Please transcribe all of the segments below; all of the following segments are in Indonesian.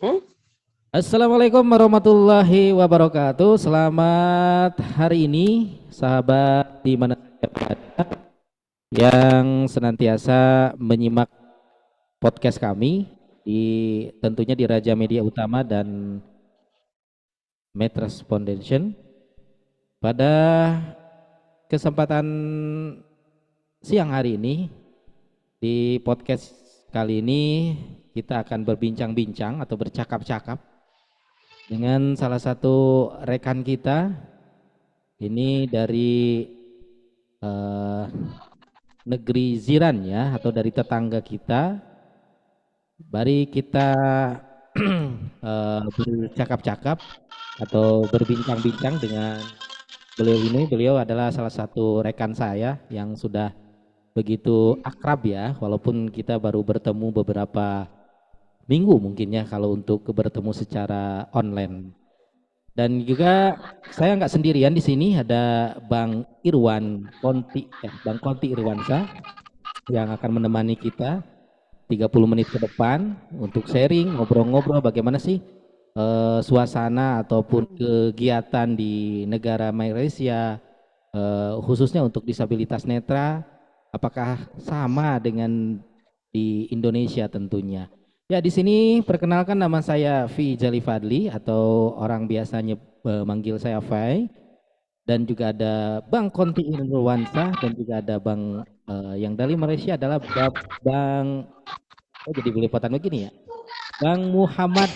Hmm? Assalamualaikum warahmatullahi wabarakatuh. Selamat hari ini, sahabat di mana saja berada yang senantiasa menyimak podcast kami tentunya di Raja Media Utama dan Metras Foundation. Pada kesempatan siang hari ini di podcast kali ini kita akan berbincang-bincang atau bercakap-cakap dengan salah satu rekan kita. Ini dari eh, negeri Ziran ya, atau dari tetangga kita. Mari kita bercakap-cakap atau berbincang-bincang dengan beliau ini. Beliau adalah salah satu rekan saya yang sudah begitu akrab ya, walaupun kita baru bertemu beberapa minggu mungkin ya kalau untuk bertemu secara online. Dan juga saya nggak sendirian di sini, ada Bang Konti Irwansa yang akan menemani kita 30 menit ke depan untuk sharing, ngobrol-ngobrol bagaimana sih suasana ataupun kegiatan di negara Malaysia, khususnya untuk disabilitas netra, apakah sama dengan di Indonesia tentunya. Ya, di sini perkenalkan, nama saya Vi Jali Fadli atau orang biasanya manggil saya Fai, dan juga ada Bang Konti Irwansa, dan juga ada Bang yang dari Malaysia adalah Bang, oh jadi belepotan begini ya, Bang Muhammad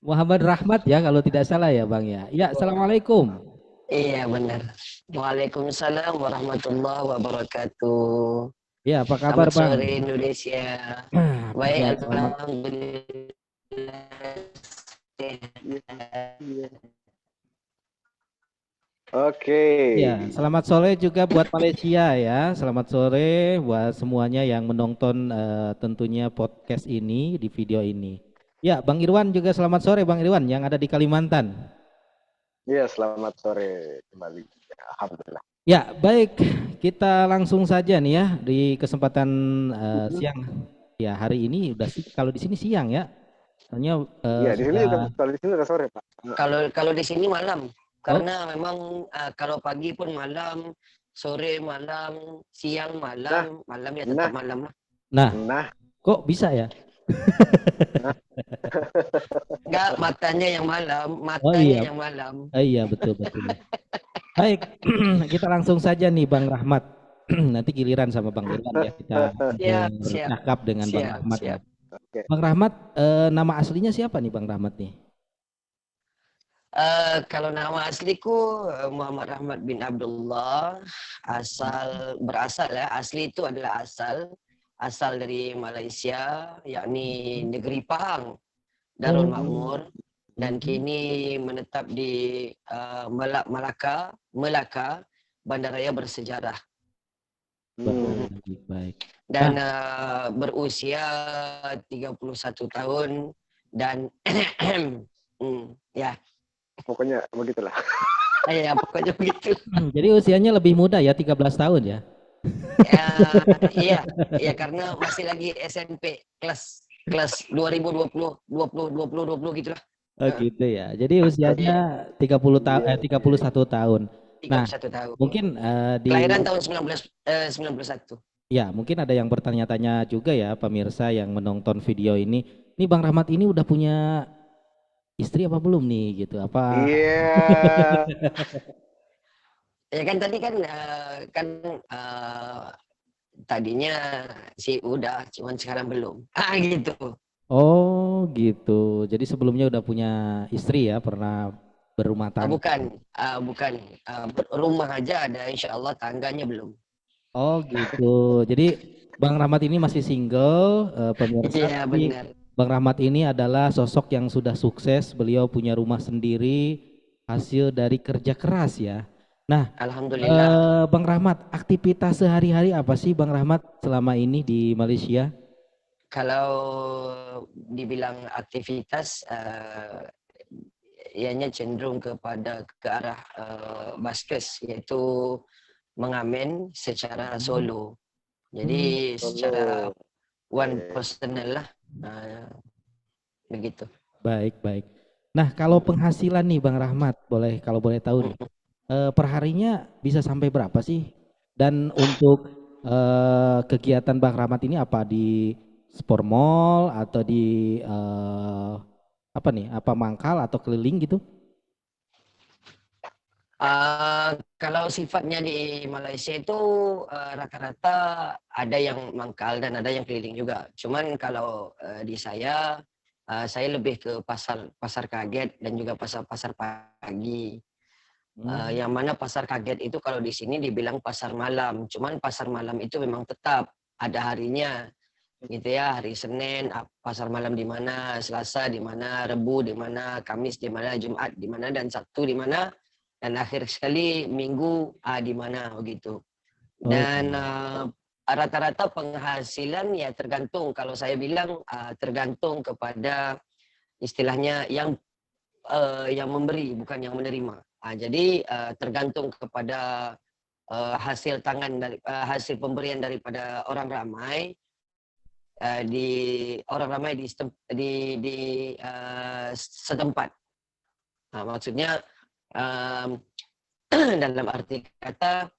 Muhammad Rahmat ya kalau tidak salah ya Bang ya. Ya, Assalamualaikum. Iya benar. Waalaikumsalam warahmatullahi wabarakatuh. Ya, apa kabar Selamat Bang? sore Indonesia. Baik, Ya, selamat. alhamdulillah. Oke. Ya, selamat sore juga buat Malaysia ya. Selamat sore buat semuanya yang menonton tentunya podcast ini di video ini. Ya, Bang Irwan juga selamat sore Bang Irwan yang ada di Kalimantan. Iya, selamat sore kembali. Alhamdulillah. Ya, baik. Kita langsung saja nih ya di kesempatan siang. Ya, hari ini udah sih kalau di sini siang ya. Soalnya Iya, di sini sudah. kalau di sini udah sore, Pak. Kalau di sini malam, Oh, karena memang kalau pagi pun malam, sore malam, siang Nah, malam, malam ya tetap nah, malam lah. nah, nah, kok bisa ya? nah. Enggak, matanya yang malam, Oh matanya iya, yang malam. iya betul betul. Baik, kita langsung saja nih Bang Rahmat. Nanti giliran sama Bang Irwan ya, kita Siap, siap, bercakap dengan Bang siap, Rahmat siap. nih. Oke. Bang Rahmat, nama aslinya siapa nih Bang Rahmat nih? Kalau nama asliku Muhammad Rahmat bin Abdullah, berasal ya, asli itu adalah asal dari Malaysia, yakni negeri Pahang, Darul Oh, Makmur, dan mhm. kini menetap di Melaka, bandaraya bersejarah, Hmm, Baik, baik. Nah, dan berusia 31 tahun dan ya, pokoknya begitulah. ya pokoknya begitu. jadi usianya lebih muda ya, 13 tahun ya. Ya, iya, iya karena masih lagi SMP kelas kelas 2020 gitu lah. Oh gitu ya. Jadi usianya Iya, 31 tahun. Nah, 31 tahun. mungkin Kelahiran tahun 91. ya, mungkin ada yang bertanya-tanya juga ya pemirsa yang menonton video ini. Ini Bang Rahmat ini udah punya istri apa belum nih gitu? Apa Iya. Ya kan tadi kan tadinya sih udah, cuman sekarang belum. Gitu. Oh gitu. Jadi sebelumnya udah punya istri ya, pernah berumah tangga. Bukan rumah aja ada, insya Allah tangganya belum. Oh gitu. Jadi Bang Rahmat ini masih single, pemirsa, Iya tapi benar. Bang Rahmat ini adalah sosok yang sudah sukses. Beliau punya rumah sendiri, hasil dari kerja keras ya. Nah, Alhamdulillah. Bang Rahmat, aktivitas sehari-hari apa sih Bang Rahmat selama ini di Malaysia? Kalau dibilang aktivitas, ianya cenderung ke arah baskes, yaitu mengamen secara Hmm. solo. Hmm. Jadi secara Solo. one Oke. personal lah. Uh, begitu. Baik, baik. Nah, kalau penghasilan nih Bang Rahmat, kalau boleh tahu nih, perharinya bisa sampai berapa sih? Dan untuk kegiatan Bang Rahmat ini apa di sport mall atau di apa nih? Apa mangkal atau keliling gitu? Kalau sifatnya di Malaysia itu rata-rata ada yang mangkal dan ada yang keliling juga. Cuman kalau di saya lebih ke pasar pasar kaget dan juga pasar-pasar pagi. Yang mana pasar kaget itu kalau di sini dibilang pasar malam. Cuman pasar malam itu memang tetap ada harinya, gitu ya. Hari Senin pasar malam di mana, Selasa di mana, Rebu di mana, Kamis di mana, Jumat di mana, dan Sabtu di mana, dan akhir sekali Minggu di mana begitu. Oh, Dan rata-rata penghasilan ya tergantung. Kalau saya bilang tergantung kepada istilahnya yang memberi bukan yang menerima. Jadi tergantung kepada hasil hasil pemberian daripada orang ramai di setempat. Maksudnya dalam arti kata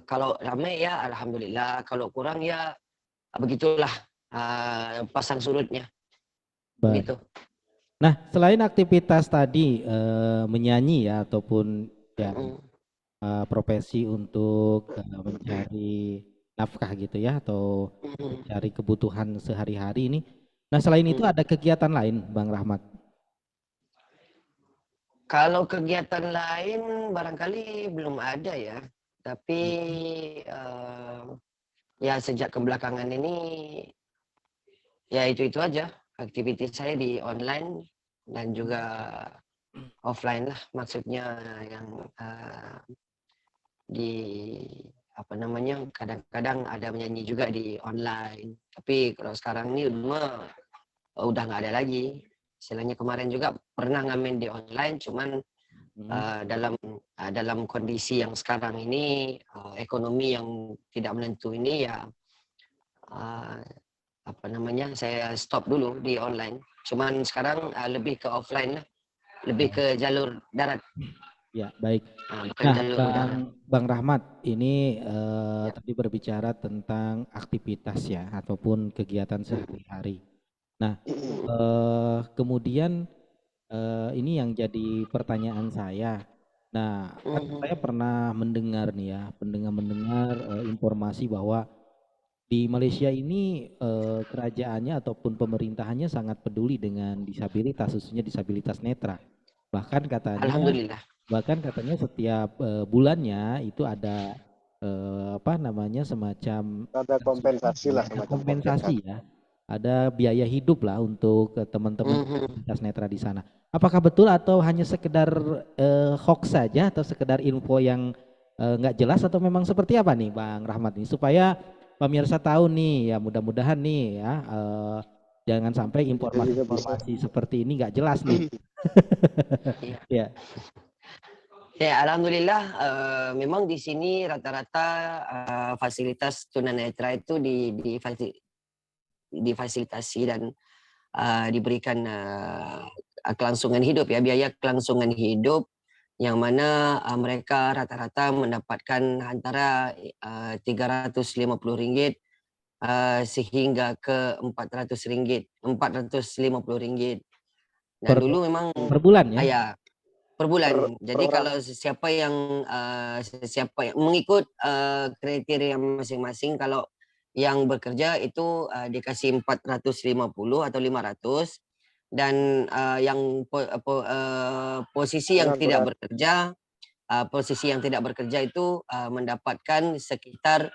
kalau ramai ya alhamdulillah, kalau kurang ya begitulah pasang surutnya. baik. Begitu. Nah, selain aktivitas tadi menyanyi ya ataupun ya profesi untuk mencari nafkah gitu ya atau mencari kebutuhan sehari-hari ini. Nah, selain itu ada kegiatan lain, Bang Rahmat? Kalau kegiatan lain barangkali belum ada ya. Tapi ya sejak kebelakangan ini ya itu aja. Aktivitas saya di online dan juga offline lah. Maksudnya yang di apa namanya, kadang-kadang ada menyanyi juga di online. Tapi kalau sekarang ini udah nggak ada lagi. Istilahnya kemarin juga pernah ngamen di online, cuman dalam kondisi yang sekarang ini ekonomi yang tidak menentu ini ya apa namanya, saya stop dulu di online. Cuman sekarang lebih ke offline lah, lebih ke jalur darat. Ya, baik. Bukan Nah, jalur udara. Bang Rahmat, ini tadi berbicara tentang aktivitas ya ataupun kegiatan sehari-hari. Nah, kemudian ini yang jadi pertanyaan saya. Nah, kan saya pernah mendengar nih ya, mendengar informasi bahwa di Malaysia ini kerajaannya ataupun pemerintahannya sangat peduli dengan disabilitas, khususnya disabilitas netra. Bahkan Alhamdulillah. katanya setiap bulannya itu ada apa namanya semacam Ada kompensasi lah, ada semacam kompensasi ya, ada biaya hidup lah untuk teman-teman disabilitas netra di sana. Apakah betul atau hanya sekedar hoax saja atau sekedar info yang nggak jelas atau memang seperti apa nih Bang Rahmat ini supaya pemirsa tahu nih ya, mudah-mudahan nih ya jangan sampai informasi-informasi seperti ini nggak jelas nih. Ya. Ya, alhamdulillah memang di sini rata-rata fasilitas tunanetra itu difasilitasi dan diberikan kelangsungan hidup ya, biaya kelangsungan hidup yang mana mereka rata-rata mendapatkan antara RM350 sehingga ke RM450. Dan dulu memang per bulan ya? ya per bulan. Jadi kalau siapa yang mengikut kriteria masing-masing, kalau yang bekerja itu dikasih 450 atau 500, dan yang posisi yang tidak bekerja itu mendapatkan sekitar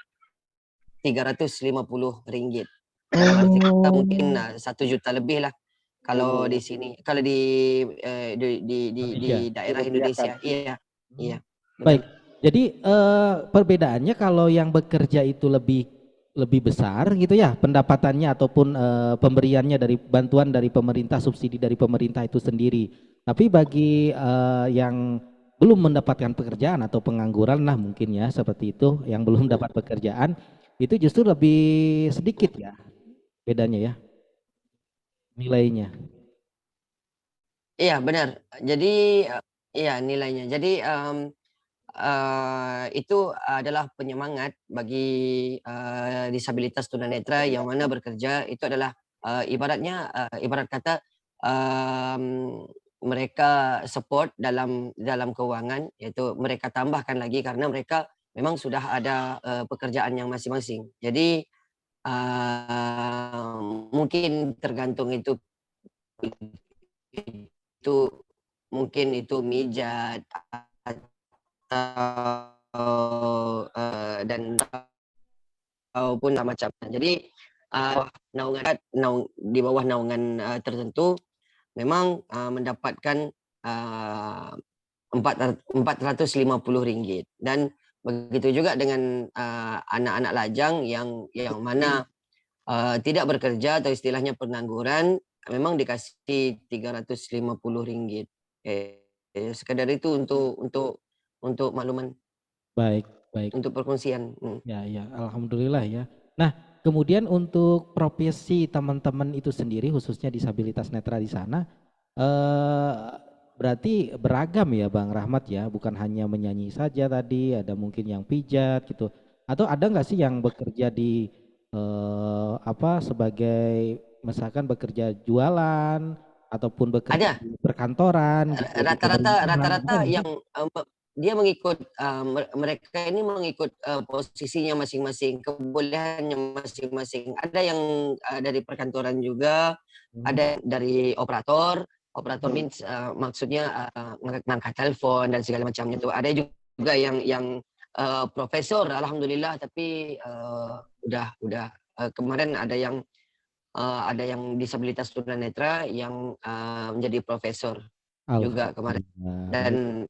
RM350. Dalam arti kata mungkin 1 juta lebih lah kalau di sini, kalau di daerah Indonesia. Iya. Baik. Jadi perbedaannya kalau yang bekerja itu lebih besar gitu ya pendapatannya ataupun pemberiannya dari bantuan dari pemerintah, subsidi dari pemerintah itu sendiri. Tapi bagi yang belum mendapatkan pekerjaan atau pengangguran lah mungkin ya seperti itu, yang belum dapat pekerjaan itu justru lebih sedikit ya bedanya ya. nilainya? Iya benar. Jadi iya nilainya. Jadi itu adalah penyemangat bagi disabilitas tunanetra yang mana bekerja itu adalah ibaratnya ibarat kata um, mereka support dalam keuangan, iaitu mereka tambahkan lagi karena mereka memang sudah ada pekerjaan yang masing-masing. Jadi mungkin tergantung itu mungkin itu mijat atau dan ataupun macamnya. Jadi di bawah naungan tertentu memang mendapatkan RM450 dan begitu juga dengan anak-anak lajang yang mana tidak bekerja atau istilahnya pengangguran memang dikasih RM350. Sekadar itu untuk makluman, Baik, baik. untuk perkongsian. Ya, ya, alhamdulillah ya. Nah, kemudian untuk profesi teman-teman itu sendiri, khususnya disabilitas netra di sana, eh, berarti beragam ya, Bang Rahmat ya, bukan hanya menyanyi saja tadi, ada mungkin yang pijat gitu, atau ada nggak sih yang bekerja di apa sebagai misalkan bekerja jualan ataupun bekerja Ada di perkantoran gitu di pemerintahan, ada rata-rata nggak sih? yang dia mengikut mereka ini mengikut posisinya masing-masing, kebolehannya masing-masing. Ada yang dari perkantoran juga, Hmm. ada dari operator. Operator means maksudnya ngangkat telepon dan segala macamnya itu. Ada juga yang profesor, alhamdulillah. Tapi udah kemarin ada yang disabilitas tunanetra yang menjadi profesor juga kemarin Alhamdulillah. dan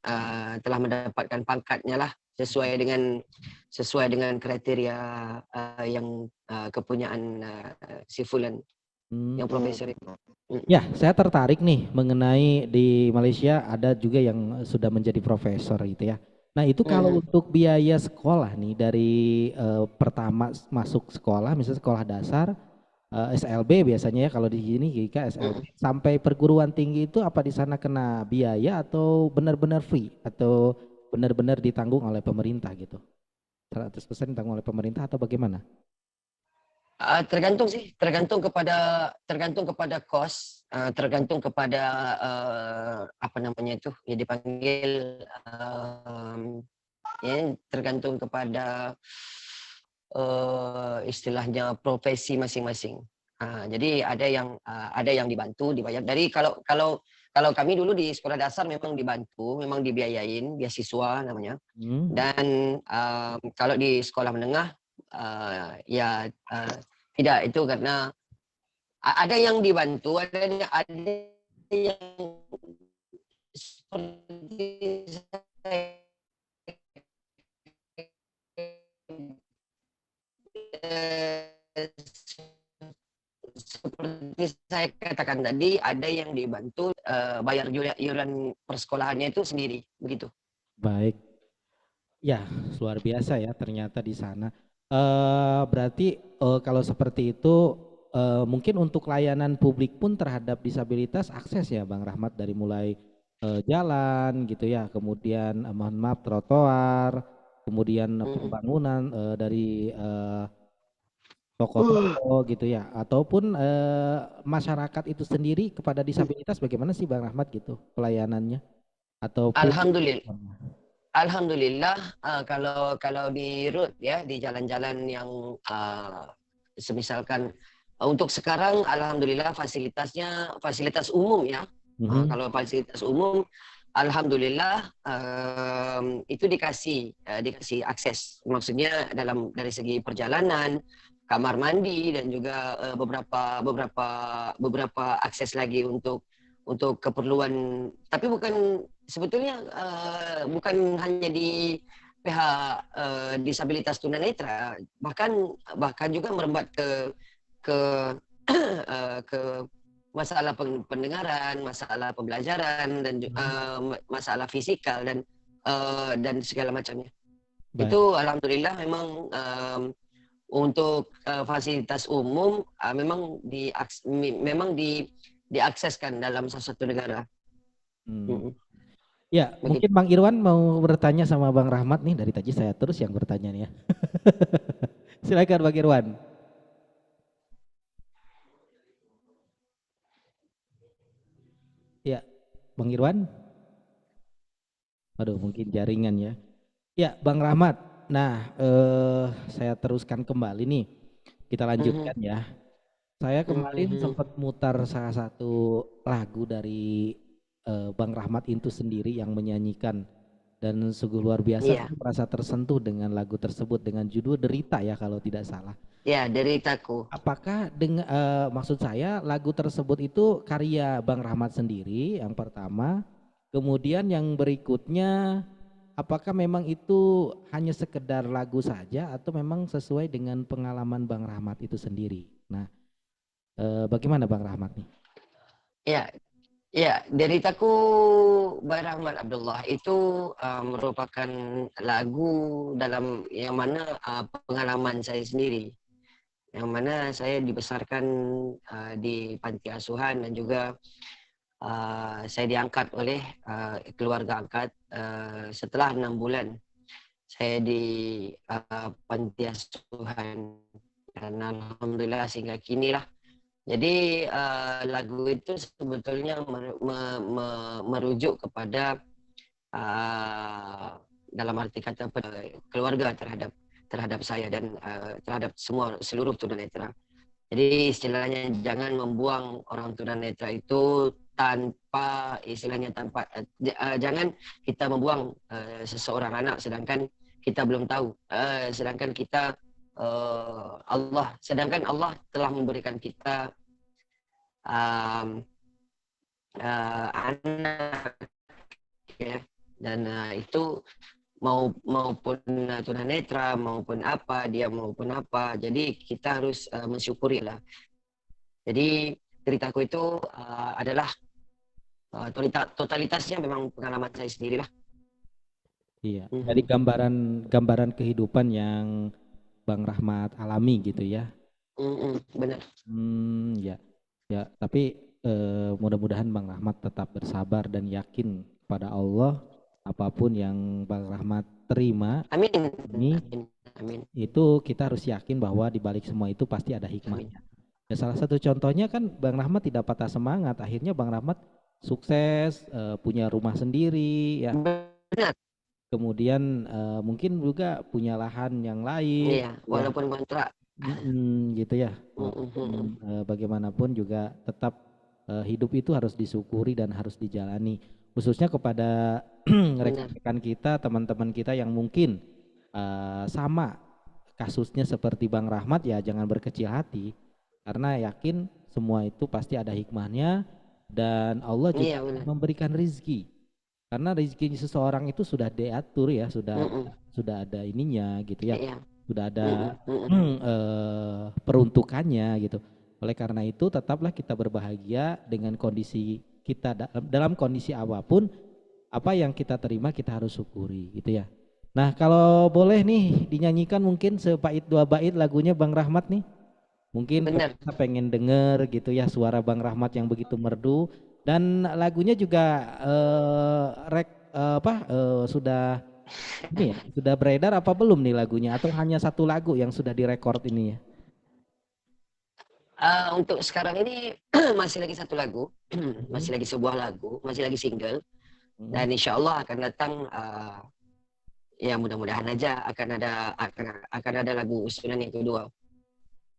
telah mendapatkan pangkatnya lah sesuai dengan kriteria yang kepunyaan si Fulan Hmm. yang profesor itu. Ya, saya tertarik nih mengenai di Malaysia ada juga yang sudah menjadi profesor gitu ya. Nah, itu kalau untuk biaya sekolah nih dari pertama masuk sekolah, misalnya sekolah dasar, SLB biasanya ya kalau di sini GIKA SLB sampai perguruan tinggi itu apa di sana kena biaya atau benar-benar free atau benar-benar ditanggung oleh pemerintah gitu? 100% ditanggung oleh pemerintah atau bagaimana? Tergantung sih, tergantung kepada kos, tergantung kepada apa namanya itu, ya dipanggil ya tergantung kepada istilahnya profesi masing-masing. Jadi ada yang dibantu, dibayar. Dari kalau kami dulu di sekolah dasar memang dibantu, memang dibiayain, beasiswa namanya. Hmm. Dan kalau di sekolah menengah ya tidak, itu karena ada yang dibantu, ada yang seperti saya, seperti saya katakan tadi, ada yang dibantu bayar iuran persekolahannya itu sendiri begitu. Baik. Ya, luar biasa ya ternyata di sana. Berarti kalau seperti itu mungkin untuk layanan publik pun terhadap disabilitas akses ya Bang Rahmat dari mulai jalan gitu ya, kemudian mohon maaf trotoar, kemudian pembangunan dari toko-toko gitu ya, ataupun masyarakat itu sendiri kepada disabilitas bagaimana sih Bang Rahmat gitu pelayanannya ataupun Alhamdulillah. Alhamdulillah, kalau di road ya, di jalan-jalan yang semisalkan untuk sekarang alhamdulillah fasilitasnya fasilitas umum ya. Kalau fasilitas umum alhamdulillah itu dikasih akses. Maksudnya dari segi perjalanan, kamar mandi dan juga beberapa akses lagi untuk keperluan, tapi sebetulnya bukan hanya di pihak disabilitas tunanetra, bahkan juga merembet ke ke masalah pendengaran, masalah pembelajaran dan masalah fisikal dan segala macamnya. baik. Itu alhamdulillah memang untuk fasilitas umum memang diakseskan dalam salah satu negara. Ya, Begitu. mungkin Bang Irwan mau bertanya sama Bang Rahmat nih, dari tadi saya terus yang bertanya nih ya. Silakan Bang Irwan. Ya, Bang Irwan. Waduh, mungkin jaringan ya. Ya, Bang Rahmat. Nah, saya teruskan kembali nih. Kita lanjutkan ya. Saya kemarin sempat mutar salah satu lagu dari Bang Rahmat itu sendiri yang menyanyikan, dan sungguh luar biasa. Iya. Saya merasa tersentuh dengan lagu tersebut dengan judul Derita ya kalau tidak salah. Ya, Deritaku. Apakah dengan maksud saya lagu tersebut itu karya Bang Rahmat sendiri yang pertama, kemudian yang berikutnya apakah memang itu hanya sekedar lagu saja atau memang sesuai dengan pengalaman Bang Rahmat itu sendiri? Nah, bagaimana Bang Rahmat nih? Ya, Deritaku by Rahmat Abdullah itu merupakan lagu dalam yang mana pengalaman saya sendiri, yang mana saya dibesarkan di panti asuhan dan juga saya diangkat oleh keluarga angkat setelah 6 bulan saya di panti asuhan, dan alhamdulillah sehingga kini lah. Jadi lagu itu sebetulnya merujuk kepada dalam arti kata keluarga terhadap saya dan terhadap seluruh tunanetra. Jadi istilahnya jangan membuang orang tunanetra itu tanpa jangan kita membuang seseorang anak sedangkan kita belum tahu, sedangkan Allah telah memberikan kita anak ya, dan itu maupun tunanetra maupun apa jadi kita harus mensyukuri lah. Jadi ceritaku itu adalah totalitasnya memang pengalaman saya sendiri lah. Iya, dari gambaran kehidupan yang Bang Rahmat alami gitu ya. Benar. Ya, tapi mudah-mudahan Bang Rahmat tetap bersabar dan yakin pada Allah, apapun yang Bang Rahmat terima. Amin. Itu kita harus yakin bahwa di balik semua itu pasti ada hikmahnya. Ya, salah satu contohnya kan Bang Rahmat tidak patah semangat, akhirnya Bang Rahmat sukses, punya rumah sendiri ya. Benar. Kemudian mungkin juga punya lahan yang lain. Iya, walaupun kontrak. Gitu ya. Bagaimanapun juga tetap hidup itu harus disyukuri dan harus dijalani. Khususnya kepada rekan-rekan kita, teman-teman kita yang mungkin sama kasusnya seperti Bang Rahmat, ya jangan berkecil hati. Karena yakin semua itu pasti ada hikmahnya dan Allah juga memberikan rezeki. Karena rezeki seseorang itu sudah diatur ya, sudah ada ininya gitu ya. Sudah ada peruntukannya gitu. Oleh karena itu tetaplah kita berbahagia dengan kondisi kita dalam kondisi apapun, apa yang kita terima kita harus syukuri gitu ya. Nah, kalau boleh nih dinyanyikan mungkin sebait dua bait lagunya Bang Rahmat nih. Mungkin kita pengen denger gitu ya suara Bang Rahmat yang begitu merdu, dan lagunya juga sudah ini ya, sudah beredar apa belum nih lagunya, atau hanya satu lagu yang sudah direkord ini ya? Untuk sekarang ini masih lagi satu lagu, masih lagi sebuah lagu, masih lagi single, dan insya Allah akan datang ya mudah-mudahan aja akan ada lagu usulan yang kedua.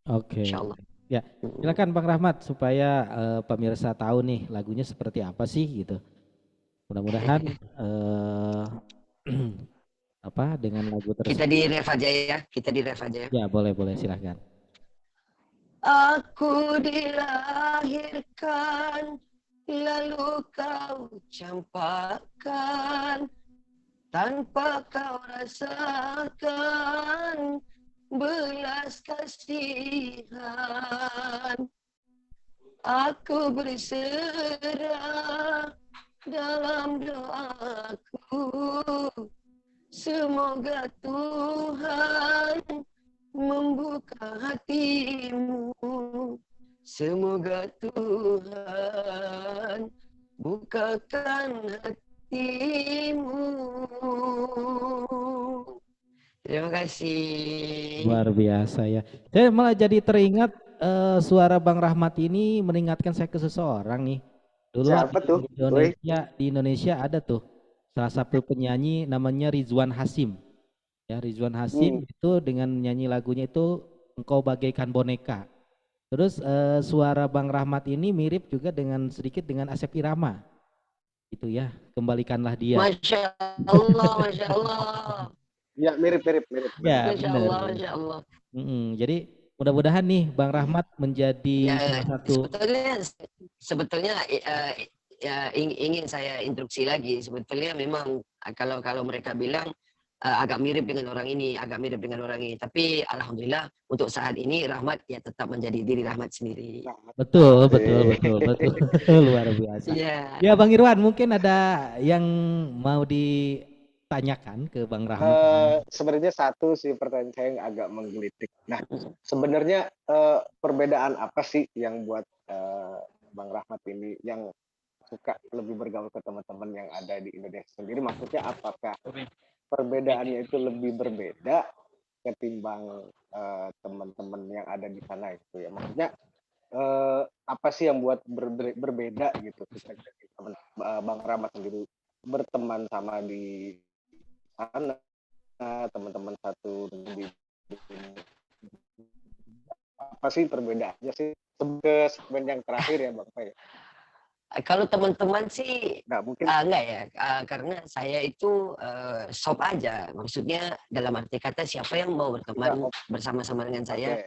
Oke. Insya Allah. Ya, silakan Bang Rahmat supaya pemirsa tahu nih lagunya seperti apa sih gitu. Mudah-mudahan dengan lagu tersebut. Kita di ref aja ya, Ya, boleh silakan. Aku dilahirkan, lalu kau campakkan, tanpa kau rasakan belas kasihan. Aku berserah dalam doaku, semoga Tuhan membuka hatimu. Semoga Tuhan bukakan hatimu. Terima kasih. Luar biasa ya. Saya malah jadi teringat suara Bang Rahmat ini mengingatkan saya ke seseorang nih. Dulu Siapa tuh? Woi. Di Indonesia ada tuh salah satu penyanyi namanya Rizwan Hasim. Ya, Rizwan Hasim itu dengan nyanyi lagunya itu Engkau Bagaikan Boneka. Terus suara Bang Rahmat ini mirip juga dengan sedikit dengan Asep Irama. Gitu ya. Kembalikanlah dia. Masya Allah, Masya Allah. Ya, mirip. Ya, Masya benar. Allah, Masya Allah. Jadi mudah-mudahan nih Bang Rahmat menjadi Ya, salah satu. sebetulnya ya, ingin saya instruksi lagi. Sebetulnya memang kalau mereka bilang agak mirip dengan orang ini, agak mirip dengan orang ini. Tapi alhamdulillah untuk saat ini Rahmat ya tetap menjadi diri Rahmat sendiri. Betul. Luar biasa. Iya. Ya Bang Irwan, mungkin ada yang mau ditanyakan ke Bang Rahmat. Sebenarnya satu sih pertanyaan saya yang agak menggelitik. Nah, sebenarnya perbedaan apa sih yang buat Bang Rahmat ini yang suka lebih bergaul ke teman-teman yang ada di Indonesia sendiri? Maksudnya apakah perbedaannya itu lebih berbeda ketimbang teman-teman yang ada di sana itu ya? Maksudnya apa sih yang buat berbeda gitu Bang Rahmat sendiri berteman sama di sana, teman-teman satu di apa sih perbedaannya sih ke segmen yang terakhir ya Bang Pai? Kalau teman-teman sih Nggak mungkin. enggak ya, karena saya itu sob aja. Maksudnya dalam arti kata siapa yang mau berteman bersama-sama dengan saya,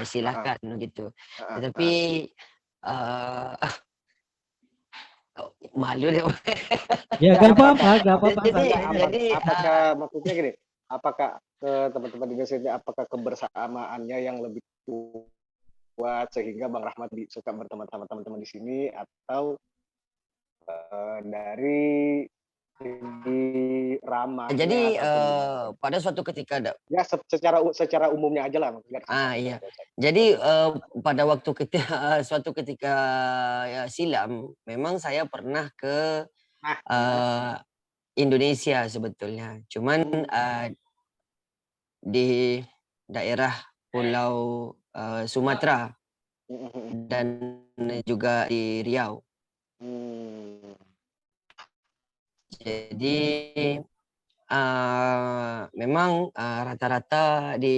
silakan gitu. Tetapi malu deh. Ya nggak apa-apa. Jadi apakah maksudnya gini? Apakah teman-teman di Indonesia ini apakah kebersamaannya yang lebih kuat sehingga Bang Rahmat suka berteman sama teman-teman di sini, atau dari ramah? Jadi pada suatu ketika ya secara umumnya aja lah maksudnya. iya. Jadi pada waktu suatu ketika ya, silam, memang saya pernah ke Indonesia sebetulnya. Cuman di daerah Pulau Sumatera dan juga di Riau. Jadi memang rata-rata di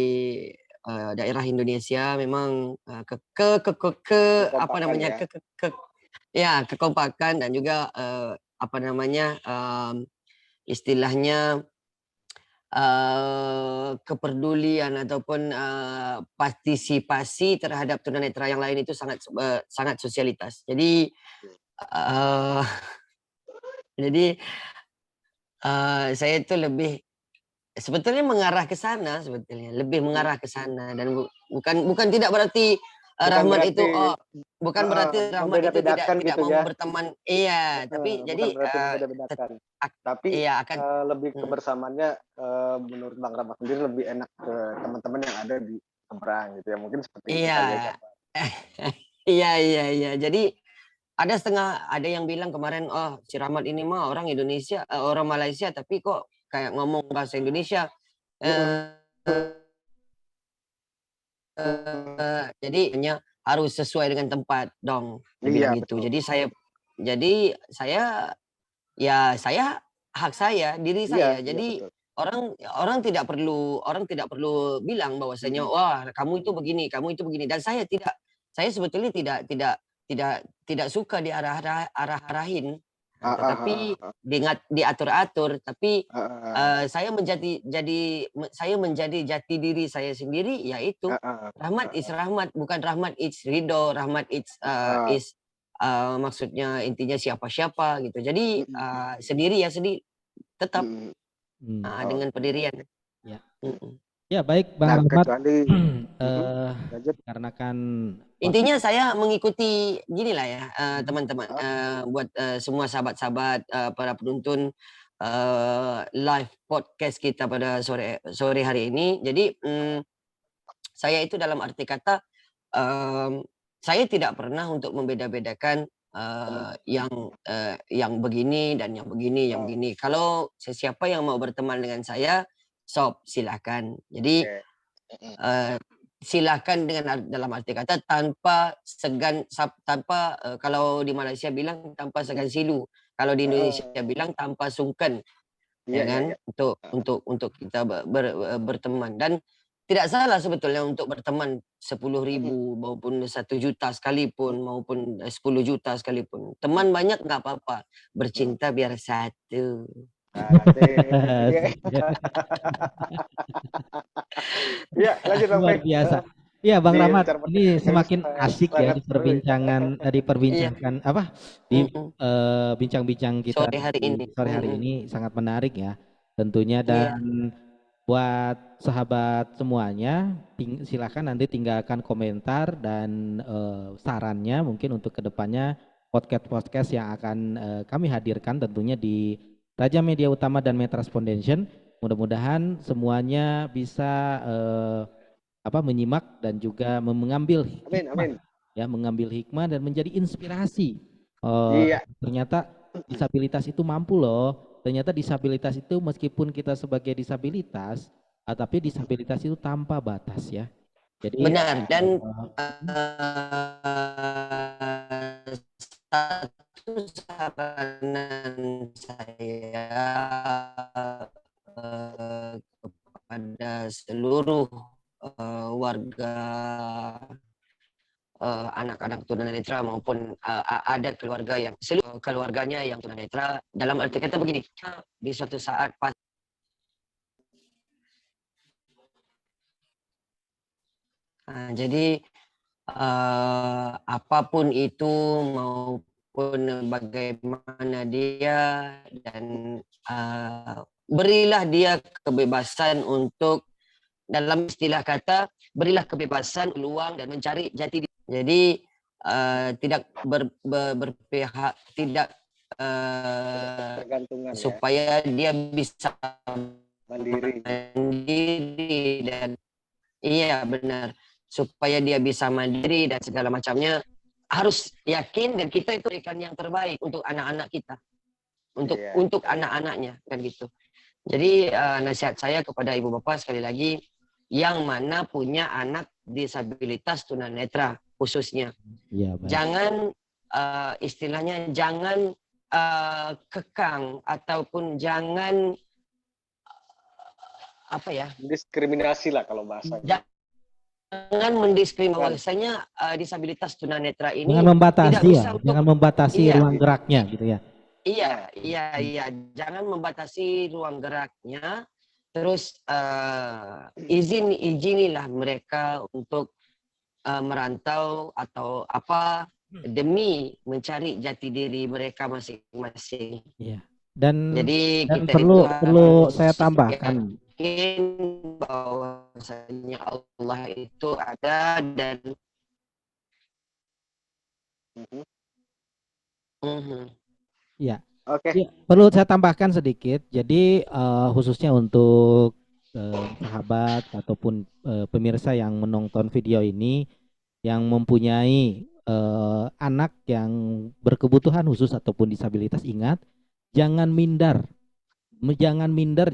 daerah Indonesia memang apa namanya kekompakan dan juga apa namanya istilahnya kepedulian ataupun partisipasi terhadap tunanetra yang lain itu sangat sosialitas. Jadi saya itu lebih sebetulnya mengarah ke sana, lebih mengarah ke sana, dan bukan tidak berarti Rahmat itu bukan berarti Rahmat itu tidak gitu mau ya berteman, iya, tapi jadi tapi iya, akan lebih kebersamaannya menurut Bang Rahmat sendiri lebih enak ke teman-teman yang ada di seberang gitu ya, mungkin seperti itu kali ya. Iya. Jadi ada yang bilang kemarin, oh si Rahmat ini mah orang Indonesia, orang Malaysia tapi kok kayak ngomong bahasa Indonesia. Jadi hanya harus sesuai dengan tempat dong, dia bilang gitu. Jadi saya hak saya, diri saya. Jadi orang tidak perlu bilang bahwasanya wah kamu itu begini, dan saya sebetulnya tidak suka diarah-arahin, tetapi diatur-atur, tapi saya menjadi jati diri saya sendiri, yaitu Rahmat is Rahmat, bukan Rahmat is Ridho, Rahmat is maksudnya intinya siapa-siapa gitu. Jadi sendiri tetap dengan pendirian. Ya. Ya baik Bang Rahmat. Karena kan intinya saya mengikuti ginilah ya teman-teman, buat semua sahabat-sahabat para penonton live podcast kita pada sore hari ini. Jadi Saya itu dalam arti kata saya tidak pernah untuk membeda-bedakan yang begini dan yang begini, yang begini. Kalau siapa yang mau berteman dengan saya, silakan. Jadi silakan dengan dalam arti kata tanpa segan, tanpa kalau di Malaysia bilang tanpa segan silu. Kalau di Indonesia bilang tanpa sungkan, ya kan? Untuk kita berteman. Dan tidak salah sebetulnya untuk berteman 10.000 maupun 1 juta sekalipun maupun 10 juta sekalipun. Teman banyak nggak apa-apa. Bercinta biar satu. Ya, lanjut Bang Luar Pei. biasa. Iya Bang Rahmat, Bicara ini semakin sangat asik ya diperbincangkan apa di bincang-bincang kita Sore hari ini. sore hari ini sangat menarik ya tentunya. Dan buat sahabat semuanya silakan nanti tinggalkan komentar dan sarannya mungkin untuk kedepannya podcast yang akan kami hadirkan tentunya di Raja Media Utama dan Metras Foundation. Mudah-mudahan semuanya bisa menyimak dan juga mengambil hikmah, ya, mengambil hikmah dan menjadi inspirasi. Ternyata disabilitas itu mampu loh. Ternyata disabilitas itu meskipun kita sebagai disabilitas, tapi disabilitas itu tanpa batas ya. Jadi benar. Dan satu saran saya kepada seluruh warga anak-anak tunanetra maupun ada seluruh keluarganya yang tunanetra, dalam arti kata begini, di suatu saat jadi apapun itu maupun bagaimana dia, dan berilah dia kebebasan untuk, dalam istilah kata, berilah kebebasan, peluang dan mencari jati diri. Jadi tidak berpihak, tidak supaya dia bisa mandiri dan iya benar, supaya dia bisa mandiri dan segala macamnya, harus yakin dan kita itu berikan yang terbaik untuk anak-anak kita, untuk anak-anaknya kan gitu. Jadi nasihat saya kepada ibu bapak sekali lagi, yang mana punya anak disabilitas tunanetra khususnya, jangan istilahnya jangan kekang ataupun jangan diskriminasi lah kalau bahasanya. Jangan mendiskriminasinya disabilitas tunanetra ini. Jangan membatasi jangan membatasi ruang geraknya gitu ya. Iya. Jangan membatasi ruang geraknya. Terus izinilah mereka untuk merantau atau apa demi mencari jati diri mereka masing-masing. Iya. Dan jadi dan kita perlu saya tambahkan bahwasanya Allah itu ada dan ya. Oke. Perlu saya tambahkan sedikit. Jadi khususnya untuk sahabat ataupun pemirsa yang menonton video ini yang mempunyai anak yang berkebutuhan khusus ataupun disabilitas, ingat, jangan minder,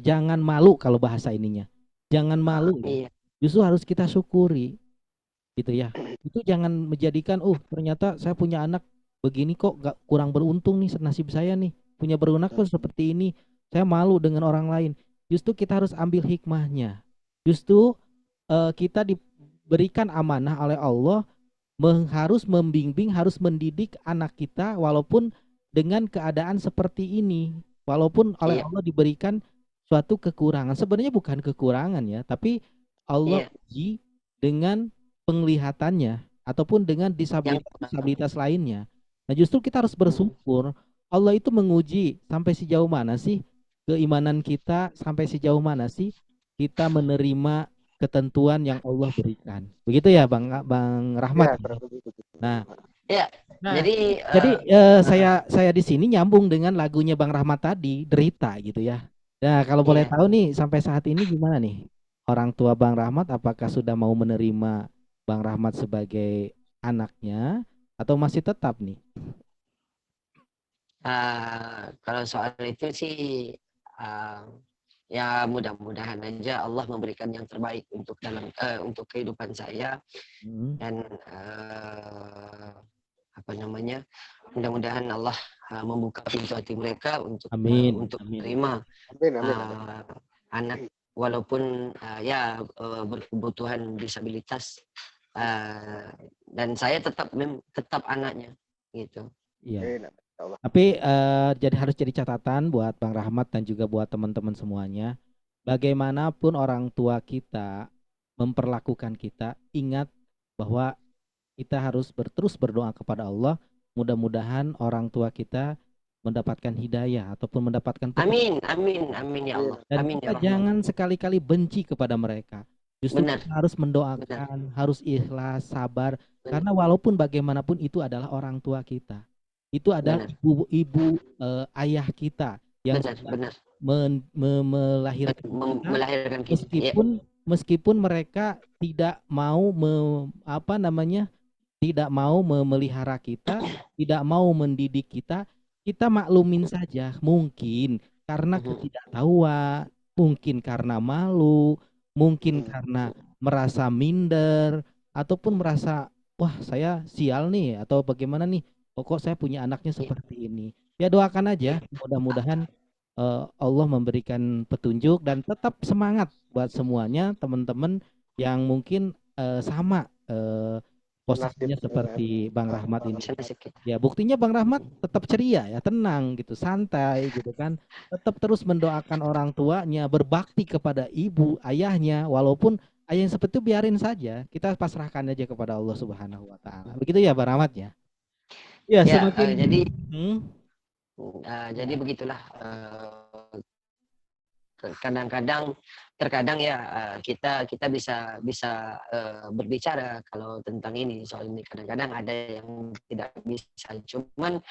jangan malu kalau bahasa ininya. Jangan malu. Justru harus kita syukuri. Gitu ya. Itu jangan menjadikan ternyata saya punya anak begini kok gak kurang beruntung nih nasib saya nih. Punya beranak pun seperti ini. Saya malu dengan orang lain. Justru kita harus ambil hikmahnya. Justru kita diberikan amanah oleh Allah harus membimbing, harus mendidik anak kita walaupun dengan keadaan seperti ini. Walaupun oleh Allah diberikan suatu kekurangan. Sebenarnya bukan kekurangan ya, tapi Allah uji dengan penglihatannya ataupun dengan disabilitas lainnya. Nah, justru kita harus bersyukur. Allah itu menguji sampai sejauh mana sih keimanan kita, sampai sejauh mana sih kita menerima ketentuan yang Allah berikan. Begitu ya Bang Rahmat. Jadi saya di sini nyambung dengan lagunya Bang Rahmat tadi, Derita gitu ya. Nah, kalau boleh tahu nih sampai saat ini gimana nih? orang tua Bang Rahmat apakah sudah mau menerima Bang Rahmat sebagai anaknya atau masih tetap nih? Kalau soal itu sih ah, ya mudah-mudahan aja Allah memberikan yang terbaik untuk kehidupan saya Hmm. dan apa namanya, mudah-mudahan Allah membuka pintu hati mereka Amin, untuk amin. menerima Amin, amin, amin. anak walaupun berkebutuhan disabilitas, dan saya tetap anaknya gitu. Iya. Amin, amin. Ya Allah. Tapi harus jadi catatan buat Bang Rahmat dan juga buat teman-teman semuanya. Bagaimanapun orang tua kita memperlakukan kita, ingat bahwa kita harus terus berdoa kepada Allah. Mudah-mudahan orang tua kita mendapatkan hidayah ataupun mendapatkan petunjuk. Amin, amin, amin ya Allah. Dan Amin kita ya Rahman. jangan sekali-kali benci kepada mereka. Justru Benar, kita harus benar, mendoakan, harus ikhlas, sabar. benar, Karena walaupun bagaimanapun itu adalah orang tua kita. Itu adalah benar, ibu ayah kita yang benar, sudah benar. melahirkan kita, Melahirkan kita. Ya, meskipun mereka tidak mau tidak mau memelihara kita, tidak mau mendidik kita, kita maklumin saja. Mungkin karena ketidaktahuan, mungkin karena malu, mungkin karena merasa minder, ataupun merasa, wah saya sial nih, atau bagaimana nih, pokok saya punya anaknya ya, seperti ini. Ya doakan aja, mudah-mudahan Allah memberikan petunjuk dan tetap semangat buat semuanya, teman-teman yang mungkin sama posisinya Nasib seperti Bang Rahmat ini. bisa nasib kita. Ya, buktinya Bang Rahmat tetap ceria ya, tenang gitu, santai gitu kan. Tetap terus mendoakan orang tuanya, berbakti kepada ibu, ayahnya, walaupun ayah yang seperti itu biarin saja. Kita pasrahkan aja kepada Allah Subhanahu wa taala. Begitu ya Bang Rahmat ya. Ya, Ya, semakin jadi begitulah. Terkadang ya kita bisa berbicara kalau tentang ini, soal ini. Kadang-kadang ada yang tidak bisa, cuman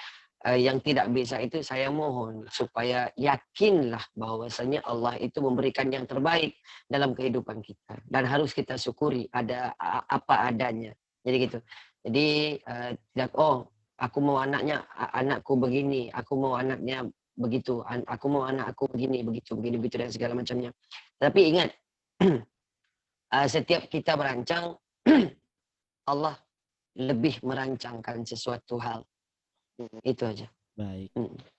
yang tidak bisa itu saya mohon supaya yakinlah bahwasanya Allah itu memberikan yang terbaik dalam kehidupan kita dan harus kita syukuri ada apa adanya. Jadi gitu. Jadi tidak, oh aku mau anakku begini, aku mau anaknya begitu, aku mau anak aku begini begitu dan segala macamnya. Tapi ingat, setiap kita merancang Allah lebih merancangkan sesuatu hal. Itu aja. baik.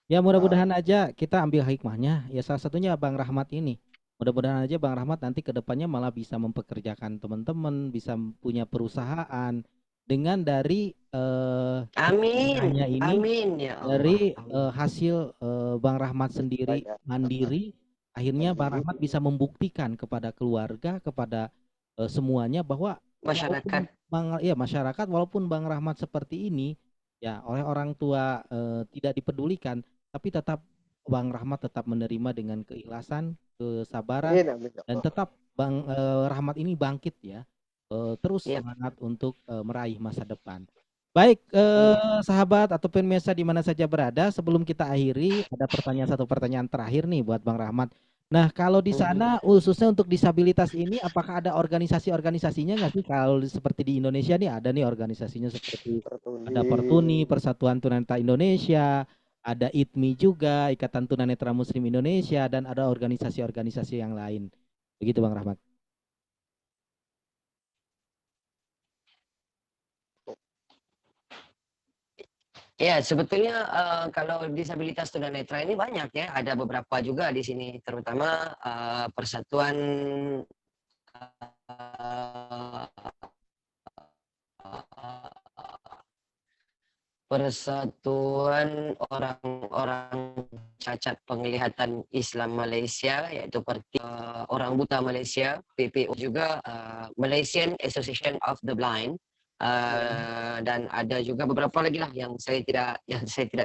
Ya mudah-mudahan aja kita ambil hikmahnya. Ya salah satunya Bang Rahmat ini. Mudah-mudahan aja Bang Rahmat nanti ke depannya malah bisa mempekerjakan teman-teman, bisa punya perusahaan dengan dari Amin, usahanya ini, amin ya Allah. dari Amin. hasil Bang Rahmat sendiri mandiri. Akhirnya Bang Rahmat bisa membuktikan kepada keluarga, kepada semuanya bahwa Masyarakat. masyarakat, walaupun Bang Rahmat seperti ini ya oleh orang tua tidak dipedulikan, tapi tetap Bang Rahmat tetap menerima dengan keikhlasan, kesabaran, dan tetap Bang Rahmat ini bangkit ya, terus Yep. semangat untuk meraih masa depan. Baik, sahabat atau pemirsa di mana saja berada, sebelum kita akhiri ada satu pertanyaan terakhir nih buat Bang Rahmat. Nah, kalau di sana khususnya untuk disabilitas ini, apakah ada organisasi-organisasinya nggak sih? Kalau seperti di Indonesia nih ada nih organisasinya seperti ada Pertuni, Persatuan Tunanetra Indonesia, ada ITMI juga, Ikatan Tunanetra Muslim Indonesia, dan ada organisasi-organisasi yang lain. Begitu Bang Rahmat. Ya, sebetulnya kalau disabilitas tunanetra ini banyak ya, ada beberapa juga di sini, terutama Persatuan Persatuan Orang-orang Cacat Penglihatan Islam Malaysia, yaitu Orang Buta Malaysia, PPO, juga Malaysian Association of the Blind, dan ada juga beberapa lagi lah yang saya tidak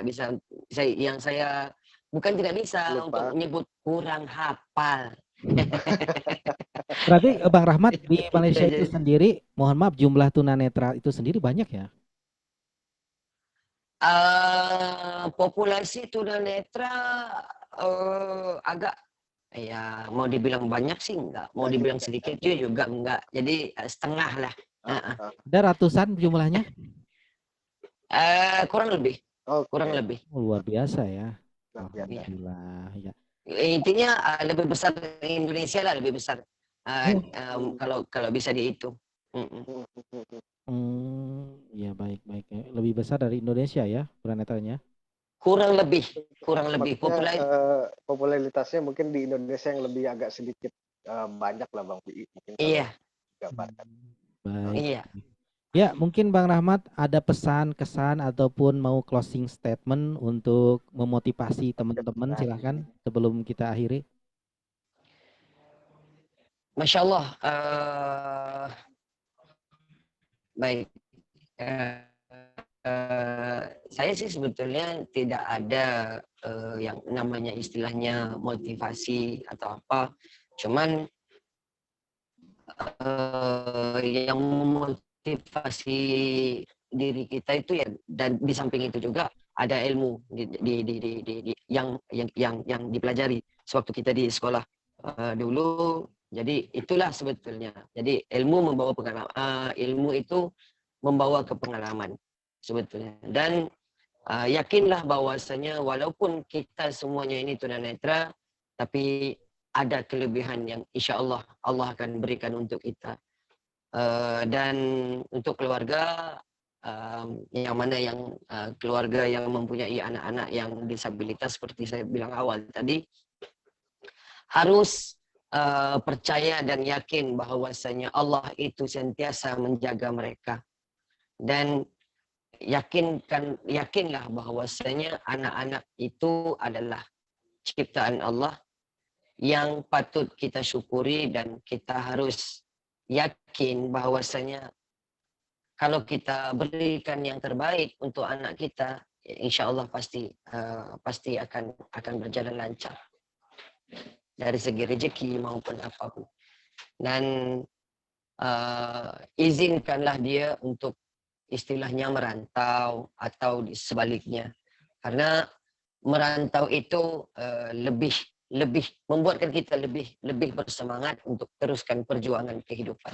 bisa, yang saya bukan tidak bisa untuk menyebut, kurang hafal. Berarti Bang Rahmat di Malaysia itu sendiri, mohon maaf, jumlah tunanetra itu sendiri banyak ya? Populasi tunanetra agak Ya mau dibilang banyak sih enggak, mau dibilang sedikit juga enggak. Jadi setengah lah. Ada ratusan jumlahnya? Kurang lebih, Oke, kurang lebih. Oh, luar biasa ya. luar biasa. Alhamdulillah ya. Intinya lebih besar dari Indonesia lah, lebih besar. Kalau bisa dihitung. Ya baik. Lebih besar dari Indonesia ya tunanetranya. Kurang lebih Maksudnya, popularitasnya mungkin di Indonesia yang lebih agak sedikit banyak lah Bang Pi. Mungkin Iya. gambarkan. Baik. Iya. Ya, mungkin Bang Rahmat ada pesan, kesan ataupun mau closing statement untuk memotivasi teman-teman, silakan sebelum kita akhiri. Masya Allah. Baik. Saya sih sebetulnya tidak ada yang namanya istilahnya motivasi atau apa. Cuman yang memotivasi diri kita itu ya, dan di samping itu juga ada ilmu yang dipelajari sewaktu kita di sekolah dulu. Jadi itulah sebetulnya. Jadi ilmu membawa pengalaman. Ilmu itu membawa ke pengalaman sebetulnya. Dan yakinlah bahwasanya walaupun kita semuanya ini tunanetra, tapi ada kelebihan yang insya Allah akan berikan untuk kita. Dan untuk keluarga, yang mana yang keluarga yang mempunyai anak-anak yang disabilitas seperti saya bilang awal tadi, harus percaya dan yakin bahwasanya Allah itu sentiasa menjaga mereka. Dan yakinlah bahwasanya anak-anak itu adalah ciptaan Allah yang patut kita syukuri, dan kita harus yakin bahwasanya kalau kita berikan yang terbaik untuk anak kita, insya Allah pasti akan berjalan lancar dari segi rezeki maupun apapun. Dan izinkanlah dia untuk istilahnya merantau atau sebaliknya, karena merantau itu lebih membuatkan kita lebih bersemangat untuk teruskan perjuangan kehidupan.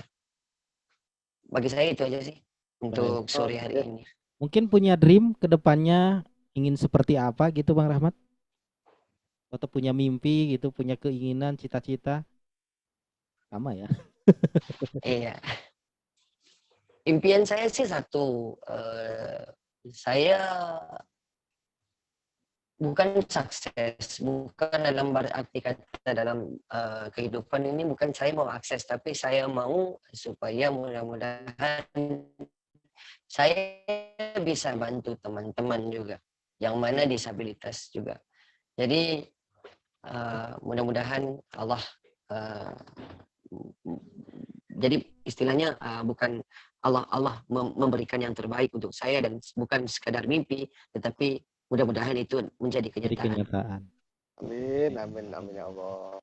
Bagi saya itu aja sih untuk sore hari ini. Mungkin punya dream ke depannya ingin seperti apa gitu Bang Rahmat? Atau punya mimpi gitu, punya keinginan, cita-cita? Sama ya? Iya. Impian saya sih satu, saya bukan sukses, bukan dalam berarti kata dalam kehidupan ini, bukan saya mau akses, tapi saya mau supaya mudah-mudahan saya bisa bantu teman-teman juga yang mana disabilitas juga. Jadi mudah-mudahan Allah jadi istilahnya bukan Allah memberikan yang terbaik untuk saya, dan bukan sekadar mimpi, tetapi mudah-mudahan itu menjadi kenyataan. Amin ya Allah.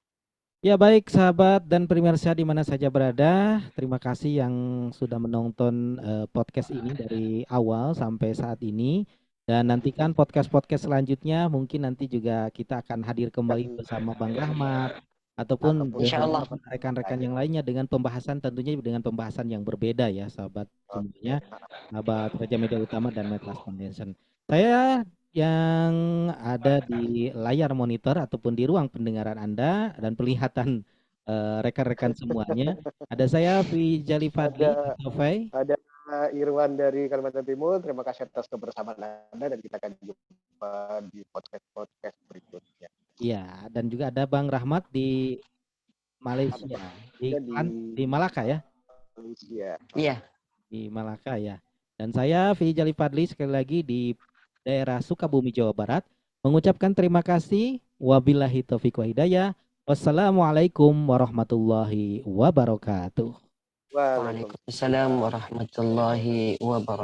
Ya baik sahabat dan pemirsa di mana saja berada, terima kasih yang sudah menonton podcast ini dari awal sampai saat ini, dan nantikan podcast-podcast selanjutnya. Mungkin nanti juga kita akan hadir kembali bersama Bang Rahmat ataupun bersama rekan-rekan yang lainnya dengan pembahasan, tentunya dengan pembahasan yang berbeda ya sahabat semuanya, sahabat Raja Media Utama dan Metlas Foundation. Saya yang ada di layar monitor ataupun di ruang pendengaran Anda dan penglihatan rekan-rekan semuanya. Ada saya Vijali Fadli, ada Irwan dari Kalimantan Timur. Terima kasih atas kebersamaan Anda, dan kita akan jumpa di podcast berikutnya. Iya, dan juga ada Bang Rahmat di Malaysia, di Malaka ya? Iya. Di Malaka ya. Dan saya Vijali Fadli sekali lagi di daerah Sukabumi, Jawa Barat, mengucapkan terima kasih. Wabillahi taufiq wa hidayah. Wassalamualaikum warahmatullahi wabarakatuh. Waalaikumsalam warahmatullahi wabarakatuh.